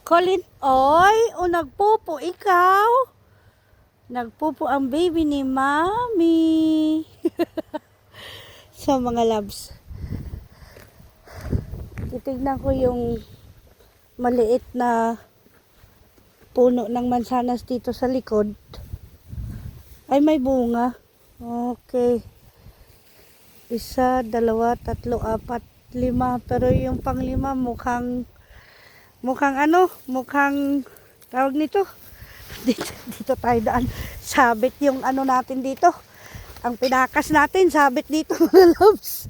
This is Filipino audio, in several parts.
Colin, oy, o nagpupo ikaw. Nagpupo ang baby ni Mami. So mga loves, titignan ko yung maliit na puno ng mansanas dito sa likod. Ay, may bunga. Okay. Isa, dalawa, tatlo, apat, lima. Pero yung panglima mukhang tawag nito. Dito tayo daan. Sabit yung ano natin dito. Ang pinakas natin, sabit dito mga loves.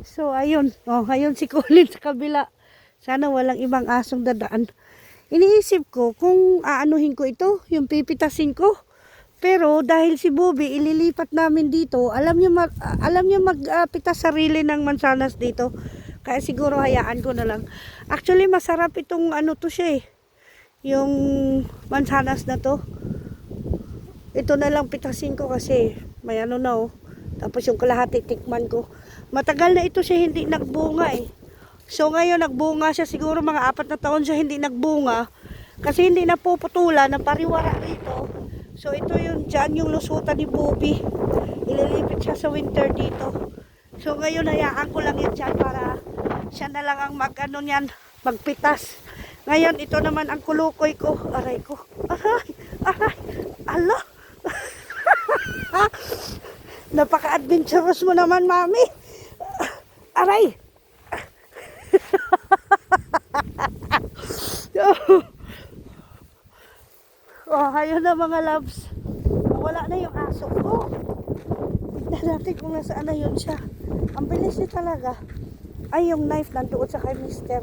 So, ayun. Oh, ayun si Colin sa kabila. Sana walang ibang asong dadaan. Iniisip ko kung aanuhin ko ito, yung pipitasin ko. Pero dahil si Bobby ililipat namin dito, alam niya magpitas sarili ng mansanas dito. Kaya siguro hayaan ko na lang. Actually, masarap itong ano to siya eh. Yung mansanas na to. Ito na lang pitasin ko kasi may ano na oh. Tapos yung kalahati tikman ko. Matagal na ito siya hindi nagbunga eh. So ngayon nagbunga siya, siguro mga 4 na taon siya hindi nagbunga. Kasi hindi napuputulan ng pariwara rito. So ito yung dyan yung lusutan ni Bobby. Ililipit siya sa winter dito. So ngayon hayaan ko lang yan dyan para siya na lang ang magpitas. Ngayon ito naman ang kulukoy ko. Aray ko. Aray. Ala. Napaka-adventurous mo naman, Mami. Aray. Oh, ayun na mga loves. Wala na yung aso ko. Tignan natin kung nasaan na yun siya. Ang bilis niya talaga. Ay, yung knife nandoon sa kay mister.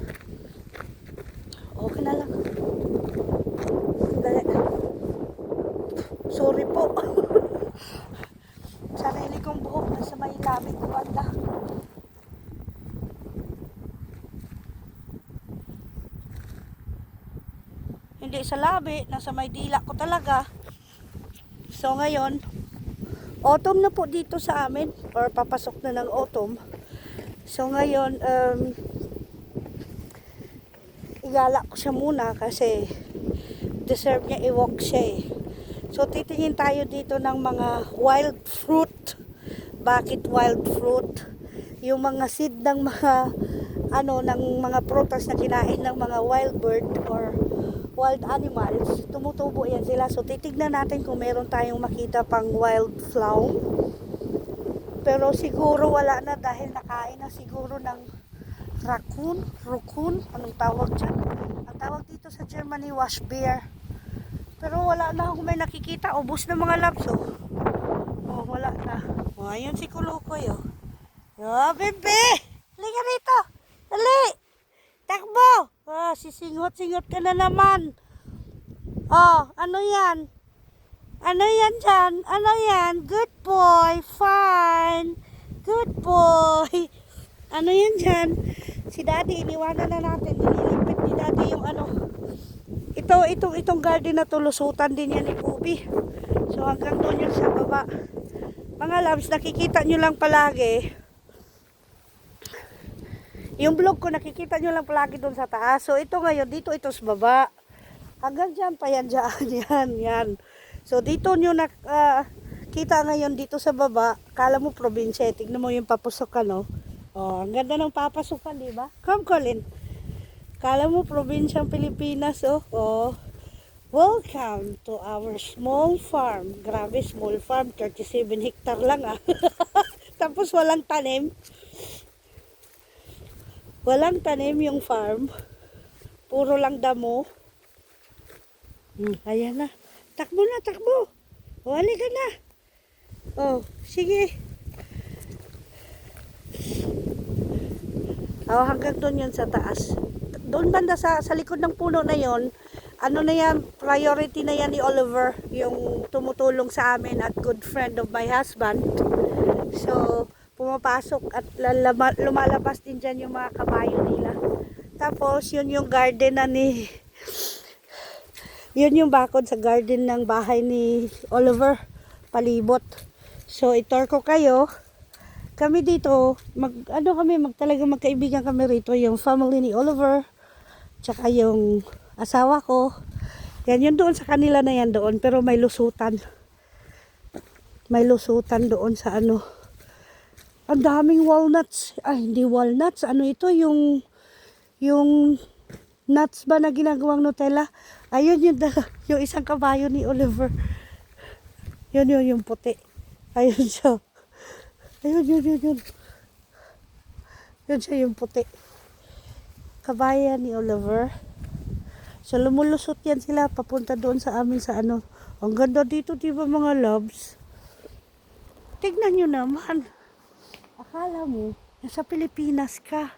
Okay na lang. Dali. Sorry po. Sarili kong buhok na sa may labit ko banda. Hindi sa labi, nasa may dila ko talaga. So ngayon, autumn na po dito sa amin, or papasok na ng autumn. So ngayon, igala ko siya muna kasi deserve niya i-walk siya eh. So titingin tayo dito ng mga wild fruit. Bakit wild fruit? Yung mga seed ng mga ng mga prutas na kinain ng mga wild bird or wild animals, tumutubo yan sila. So titignan natin kung meron tayong makita pang wild flower. Pero siguro wala na dahil nakain na siguro ng raccoon, anong tawag dyan? Ang tawag dito sa Germany, wash bear. Pero wala na akong may nakikita, ubos na mga labs oh. Oh, wala na. Oh, ayun si Kulukoy oh. Oh, bebe! Halika rito! Dali! Takbo! Oh, sisingot-singot ka na naman. Oh, ano yan? Ano yan dyan? Ano yan? Good boy. Fine. Good boy. Ano yan dyan? Si Daddy, iniwanan na natin. Nililipit ni Daddy yung ano. Itong garden na to, lusutan din yan ni Bobby. So hanggang doon yun sa baba. Mga loves, nakikita nyo lang palagi. Yung vlog ko, nakikita nyo lang palagi doon sa taas. So, ito ngayon, dito ito sa baba. Hanggang dyan pa yan, dyan, yan. So, dito nyo kita ngayon dito sa baba. Kala mo probinsya, tignan mo yung papusokan, no? Oh, ang ganda ng papasukan, di ba? Come, Colin. Kala mo probinsyang Pilipinas, oh. Oh. Welcome to our small farm. Grabe, small farm. 37 hectare lang, ah. Tapos walang tanim. Walang tanim yung farm. Puro lang damo. Ayan na. Takbo na, takbo. O, halika na. Oh, sige. Oh, hanggang doon yun sa taas. Doon banda sa likod ng puno na yon, ano na yan, priority na yan ni Oliver, yung tumutulong sa amin at good friend of my husband. So, pumapasok at lumalabas din dyan yung mga kabayo nila. Tapos yun yung garden na yun yung bakod sa garden ng bahay ni Oliver, palibot. So itor ko kayo, kami dito talaga magkaibigan kami rito, yung family ni Oliver tsaka yung asawa ko. Yan, yun doon sa kanila na yan doon. Pero may lusutan. May lusutan doon sa ano. Ang daming walnuts. Ay, hindi walnuts. Ano ito? Yung nuts ba na ginagawang Nutella? Ayun yung isang kabayo ni Oliver. Yun yung puti. Ayun siya. Ayun. Yun siya yung puti. Kabayo ni Oliver. So lumulusot yan sila papunta doon sa amin sa ano. Ang ganda dito, di ba mga loves? Tignan nyo naman. Akala mo, nasa Pilipinas ka.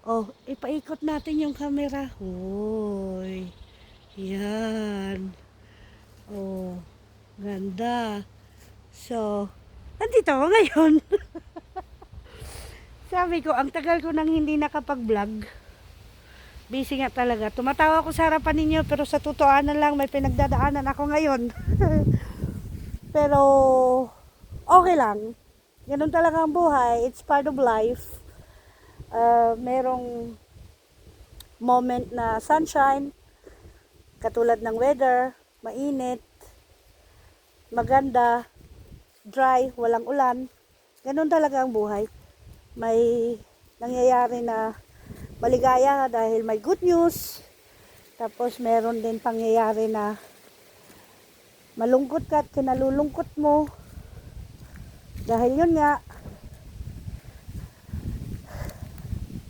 Oh, ipaikot natin yung camera. Hoy. Yan. Oh, ganda. So, nandito ako ngayon. Sabi ko, ang tagal ko nang hindi nakapag-vlog. Busy nga talaga. Tumatawa ako sa harapan ninyo, pero sa totoanan lang, may pinagdadaanan ako ngayon. Pero, okay lang. Ganun talaga ang buhay. It's part of life. Merong moment na sunshine, katulad ng weather, mainit, maganda, dry, walang ulan. Ganun talaga ang buhay. May nangyayari na maligaya dahil may good news. Tapos meron din pangyayari na malungkot ka at kinalulungkot mo. Dahil yun nga,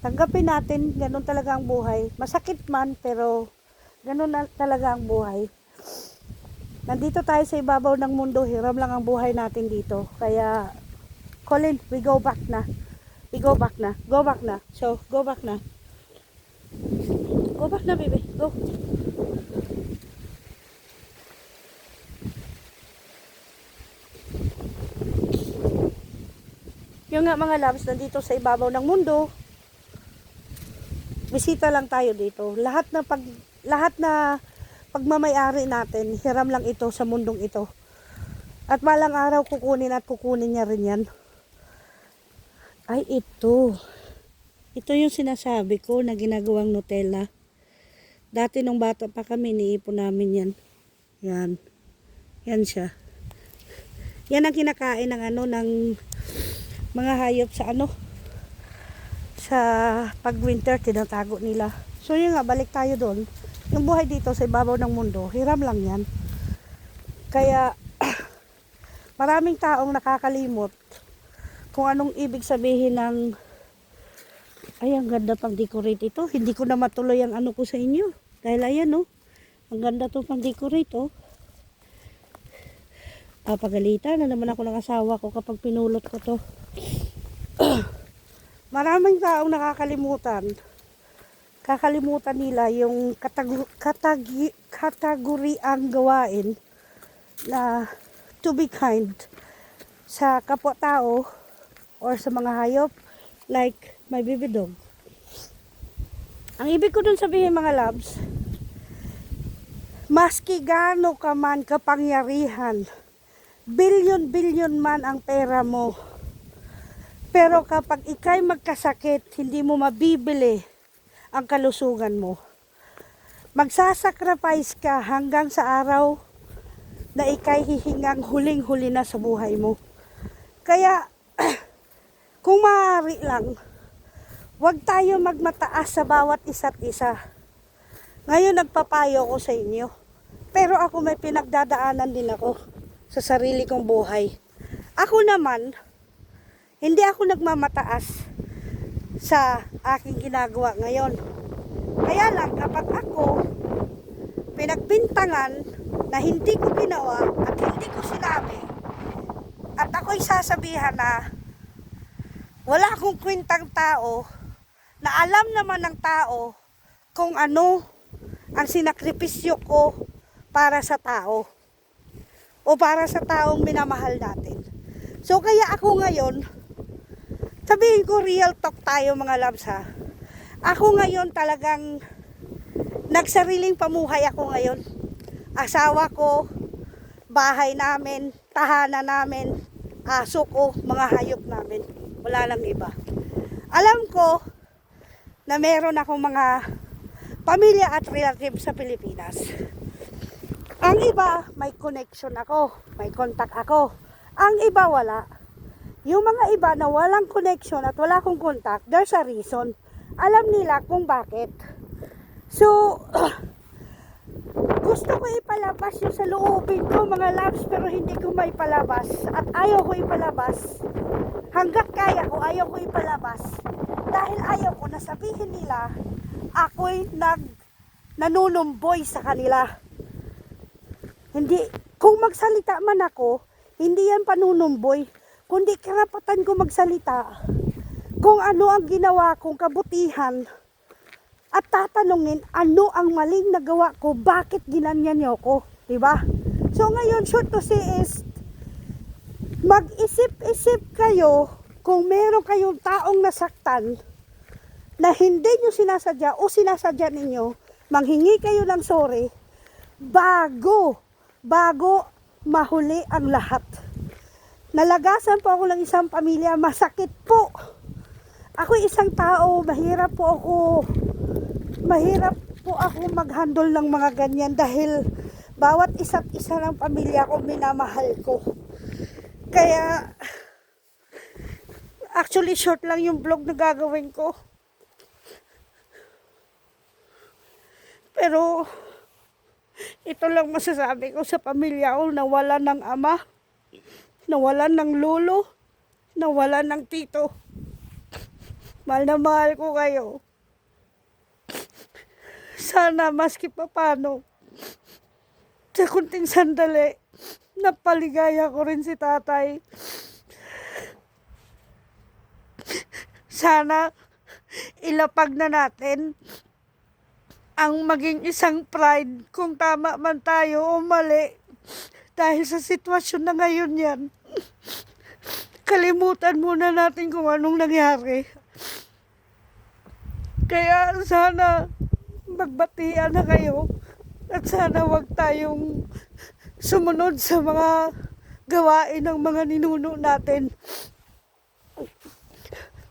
tanggapin natin, ganun talaga ang buhay. Masakit man, pero ganun na talaga ang buhay. Nandito tayo sa ibabaw ng mundo, hiram lang ang buhay natin dito. Kaya, Colin, we go back na. We go back na. Go back na. So, go back na. Go back na, baby. Go. Yung nga mga loves, nandito sa ibabaw ng mundo. Bisita lang tayo dito. Lahat na pagmamayari natin, hiram lang ito sa mundong ito. At balang araw kukunin niya rin yan. Ay, ito. Ito yung sinasabi ko na ginagawang Nutella. Dati nung bata pa kami, niipon namin yan. Yan. Yan siya. Yan ang kinakain ng ng mga hayop sa sa pag-winter, tinatago nila. So yun nga, balik tayo doon. Yung buhay dito sa ibabaw ng mundo, hiram lang yan. Kaya, maraming taong nakakalimot kung anong ibig sabihin ng ay, ang ganda pang decorate ito. Hindi ko na matuloy ang ko sa inyo. Dahil ayan, ang ganda to pang decorate, pagalitan na naman ako ng asawa ko kapag pinulot ko to. Maraming taong nakakalimutan. Kakalimutan nila yung kategoriang gawain na to be kind sa kapwa-tao or sa mga hayop like my baby dog. Ang ibig ko dun sabihin mga loves, maski gaano ka man kapangyarihan, bilyon man ang pera mo, pero kapag ikay magkasakit, hindi mo mabibili ang kalusugan mo. Magsasacrifice ka hanggang sa araw na ikay hihingang huling-huli na sa buhay mo. Kaya, kung maaari lang, huwag tayo magmataas sa bawat isa't isa. Ngayon nagpapayo ko sa inyo. Pero ako may pinagdadaanan din ako sa sarili kong buhay. Ako naman, hindi ako nagmamataas sa aking ginagawa ngayon. Kaya lang kapag ako pinagbintangan na hindi ko ginawa at hindi ko sinabi, at ako'y sasabihan na wala akong kwentang tao, na alam naman ng tao kung ano ang sinakripisyo ko para sa tao o para sa taong minamahal natin. So kaya ako ngayon, sabihin ko real talk tayo mga loves ha. Ako ngayon talagang nagsariling pamuhay ako ngayon. Asawa ko, bahay namin, tahanan namin, aso ko, mga hayop namin. Wala lang iba. Alam ko na meron akong mga pamilya at relative sa Pilipinas. Ang iba, may connection ako, may contact ako. Ang iba, wala. Yung mga iba na walang connection at wala akong contact, there's a reason. Alam nila kung bakit. So, gusto ko ipalabas yung sa loobin ko, mga loves, pero hindi ko maipalabas. At ayaw ko ipalabas. Hanggat kaya ko, ayaw ko ipalabas. Dahil ayaw ko na sabihin nila, ako'y nanunumboy sa kanila. Hindi, kung magsalita man ako, hindi yan panunumboy, kundi karapatan ko magsalita kung ano ang ginawa kong kabutihan at tatanungin ano ang maling nagawa ko, bakit ginanyan niyo ko, diba? So ngayon, short to say is, mag-isip-isip kayo kung meron kayong taong nasaktan na hindi nyo sinasadya o sinasadya ninyo, manghingi kayo ng sorry bago mahuli ang lahat. Nalagasan po ako ng isang pamilya, masakit po. Ako isang tao, mahirap po ako mag-handle ng mga ganyan dahil bawat isa't isa ng pamilya ko minamahal ko. Kaya actually short lang yung vlog na gagawin ko. Pero ito lang masasabi ko sa pamilya ko, nawala ng ama, nawala ng lolo, nawala ng tito. Mahal na mahal ko kayo. Sana maski pa paano, sa kunting sandali, napaligaya ko rin si tatay. Sana ilapag na natin ang maging isang pride kung tama man tayo o mali. Dahil sa sitwasyon na ngayon yan, kalimutan muna natin kung anong nangyari. Kaya sana magbatian na kayo at sana wag tayong sumunod sa mga gawain ng mga ninuno natin.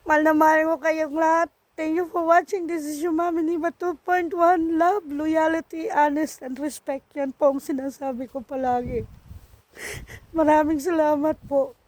Mahal na mahal ko kayong lahat. Thank you for watching. This is your Mami Niva 2.1. Love, loyalty, honest, and respect. Yan po ang sinasabi ko palagi. Maraming salamat po.